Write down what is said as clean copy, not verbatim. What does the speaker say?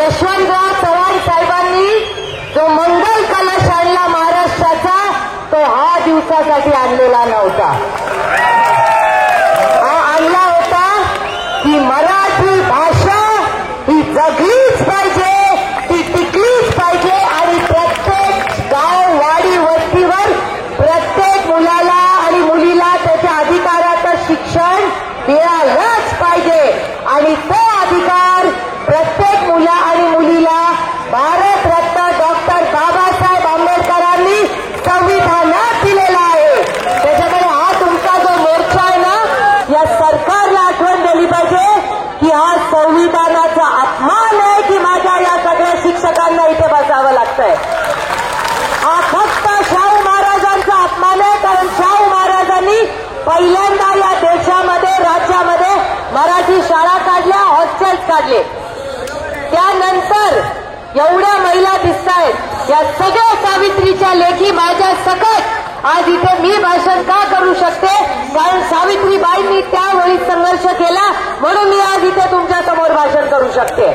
यशवंतराव चव्हाण साहेबांनी जो मंगल कलश आणला महाराष्ट्राचा तो हा दिवसासाठी आणलेला नव्हता. हा आणला होता की मराठी भाषा ही जगलीच पाहिजे, ती टिकलीच पाहिजे आणि प्रत्येक गाव वाडी वस्तीवर प्रत्येक मुलाला आणि मुलीला त्याच्या अधिकाराचं शिक्षण मिळालंच पाहिजे आणि तो अधिकार प्रत्येक मुला आणि मुलीला भारतरत्न डॉक्टर बाबासाहेब आंबेडकरांनी संविधानात दिलेला आहे. त्याच्यामुळे हा तुमचा जो मोर्चा आहे ना, या सरकारला आठवण दिली पाहिजे की हा संविधानाचा अपमान आहे की माझ्या या सगळ्या शिक्षकांना इथे बसावं लागतंय. हा फक्त शाहू महाराजांचा अपमान आहे, कारण शाहू महाराजांनी पहिल्यांदा या देशामध्ये राज्यामध्ये मराठी शाळा काढल्या, हॉस्टेल्स काढले. त्यानंतर एवढ्या महिला दिसतायत, या सगळ्या सावित्रीच्या लेखी माझ्या सकट आज इथे मी भाषण का करू शकते, कारण सावित्रीबाईंनी त्यावेळी संघर्ष केला म्हणून मी आज इथे तुमच्या समोर भाषण करू शकते.